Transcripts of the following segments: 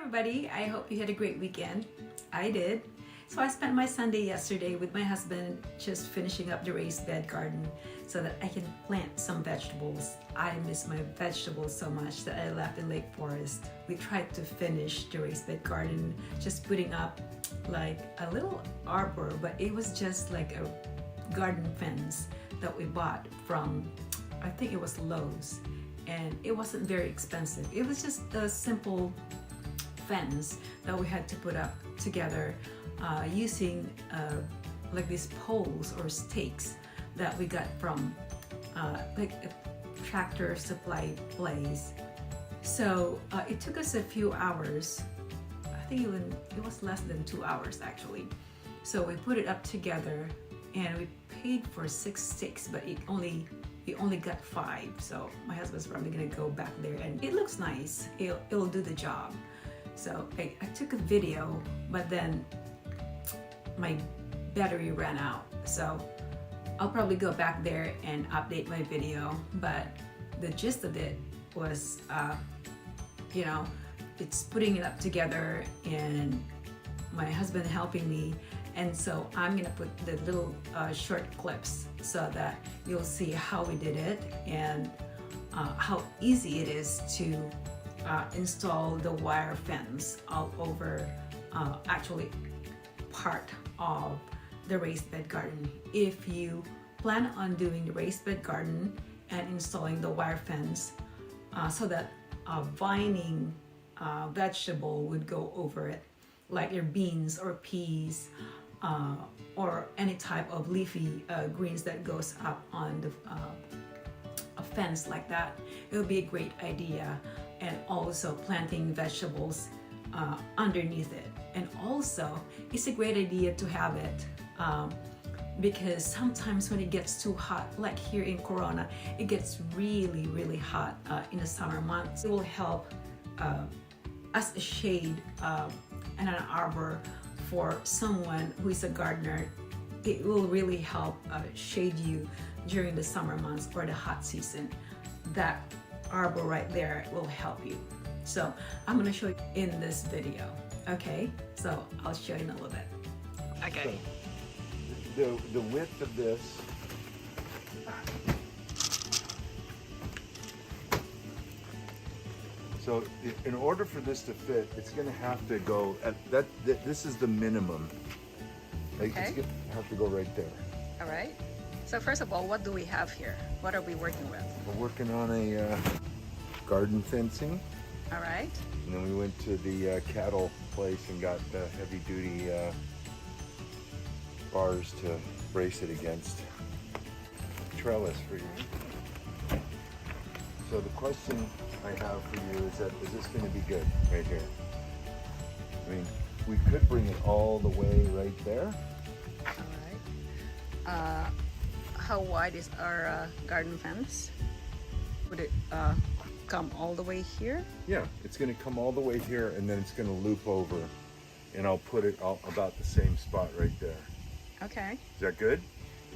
everybody, I hope you had a great weekend. I did. So I spent my Sunday yesterday with my husband just finishing up the raised bed garden so that I can plant some vegetables. I miss my vegetables so much that I left in Lake Forest. We tried to finish the raised bed garden, just putting up like a little arbor, but it was just like a garden fence that we bought from, I think it was Lowe's, and it wasn't very expensive. It was just a simple fence that we had to put up together using like these poles or stakes that we got from like a tractor supply place. So it took us a few hours. I think it was less than 2 hours actually. So we put it up together and we paid for 6 sticks, but we only got 5. So my husband's probably gonna go back there, and it looks nice. It'll do the job. So I took a video, but then my battery ran out. So I'll probably go back there and update my video. But the gist of it was, you know, it's putting it up together and my husband helping me. And so I'm gonna put the little short clips so that you'll see how we did it and how easy it is to install the wire fence all over actually part of the raised bed garden. If you plan on doing the raised bed garden and installing the wire fence so that a vining vegetable would go over it, like your beans or peas or any type of leafy greens that goes up on the a fence like that, it would be a great idea. And also planting vegetables underneath it. And also, it's a great idea to have it because sometimes when it gets too hot, like here in Corona, it gets really, really hot in the summer months. It will help as a shade and an arbor for someone who is a gardener. It will really help shade you during the summer months or the hot season. That arbor right there will help you. So I'm going to show you in this video. Okay, so I'll show you in a little bit. Okay. So the width of this, so in order for this to fit, it's going to have to go at that. This is the minimum. Like Okay. It's going to have to go right there. All right. So first of all, what do we have here? What are we working with? We're working on a garden fencing, All right. and then we went to the cattle place and got heavy-duty bars to brace it against. Trellis for you. So the question I have for you is that, is this going to be good right here? I mean, we could bring it all the way right there. All right. How wide is our garden fence? Would it come all the way here? Yeah, it's going to come all the way here, and then it's going to loop over, and I'll put it all about the same spot right there. Okay. Is that good?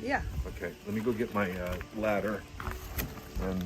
Yeah. Okay, let me go get my ladder and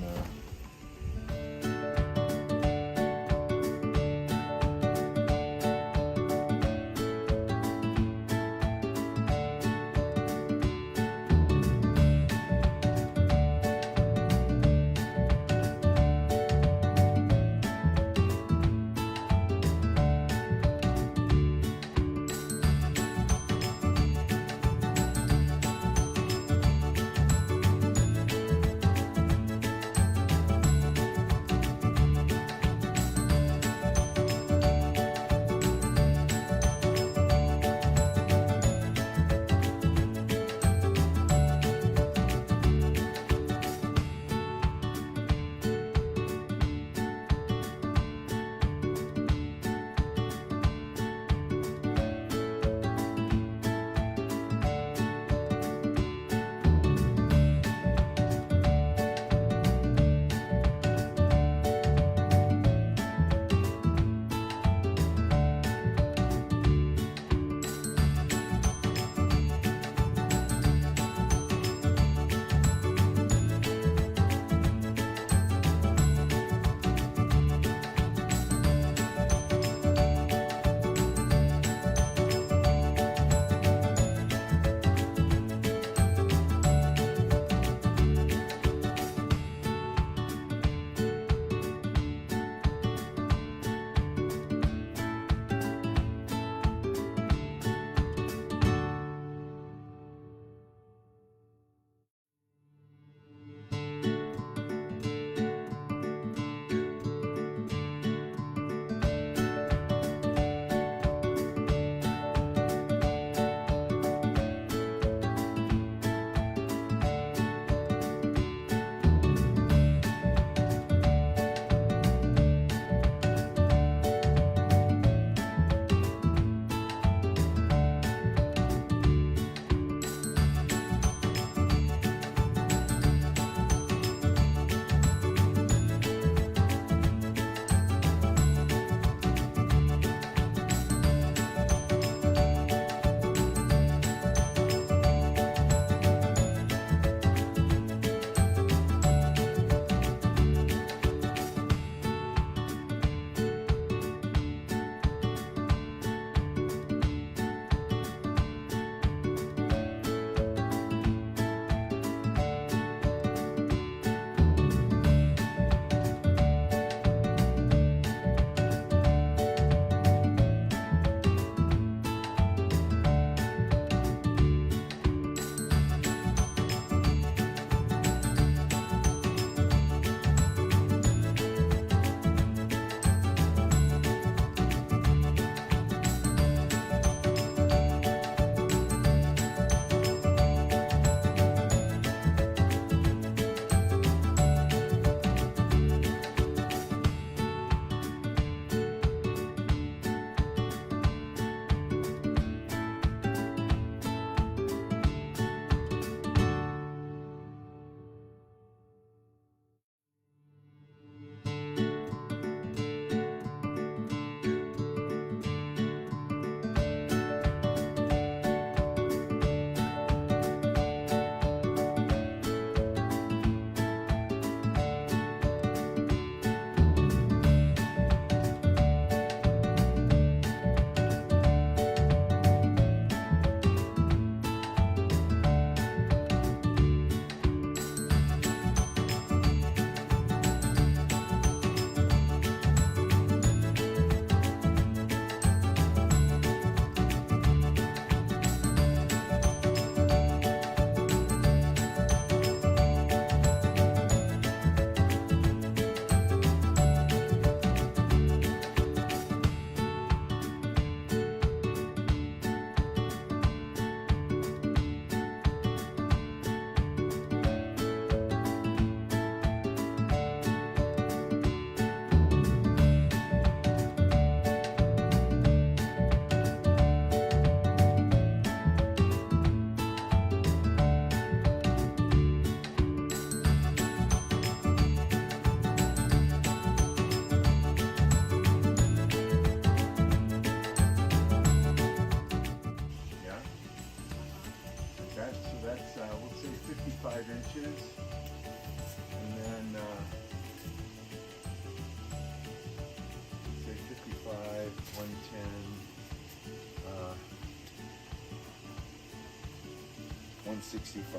165.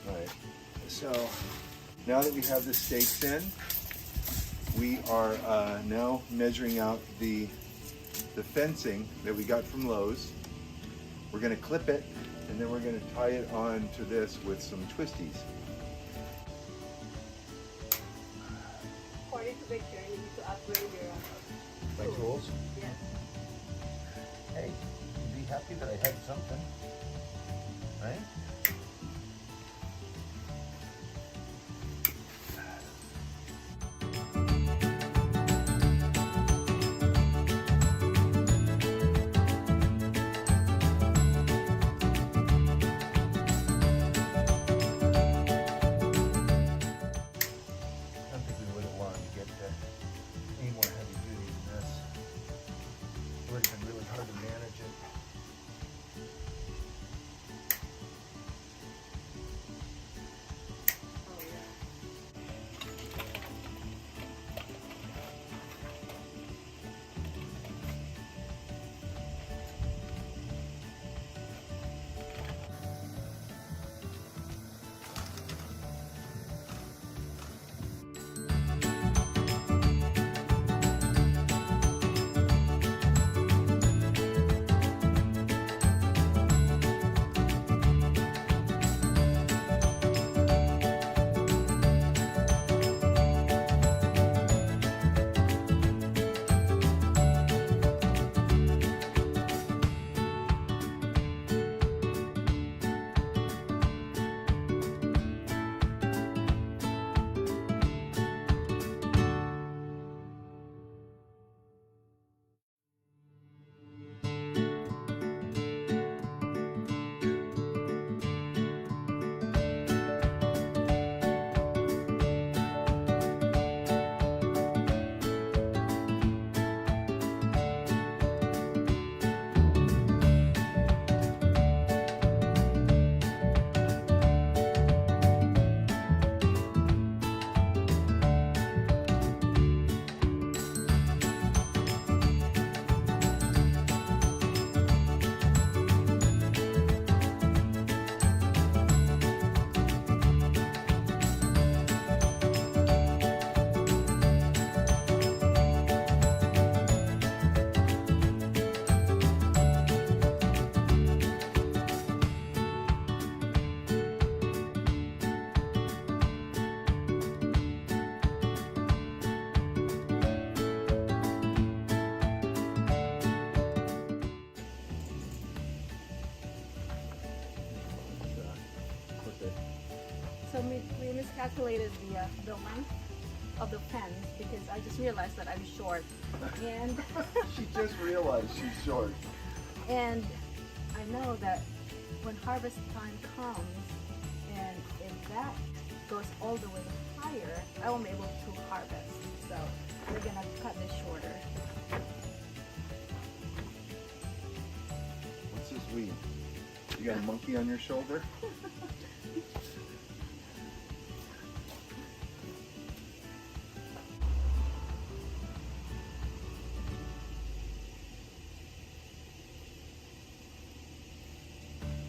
All right. So now that we have the stakes in, we are now measuring out the fencing that we got from Lowe's. We're going to clip it, and then we're going to tie it on to this with some twisties. According to Victor, you need to upgrade your My tools? Yes. Hey, you'd be happy that I had something, right? I don't think we would have wanted to get any more heavy duty than this. It would have been really hard to manage it. Oh, yeah. So we miscalculated the length of the fence because I just realized that I'm short, and She just realized she's short. and I know that when harvest time comes, and if that goes all the way higher, I won't be able to harvest. So we're gonna cut this shorter. What's this weed? You got a monkey on your shoulder?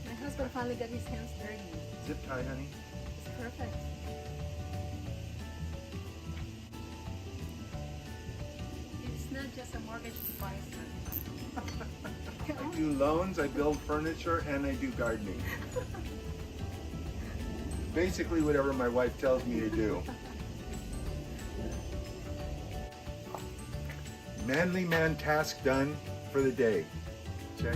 My husband finally got his hands dirty. Zip tie, honey. It's perfect. It's not just a mortgage advisor. I do loans, I build furniture, and I do gardening. Basically whatever my wife tells me to do. Manly man task done for the day. Check.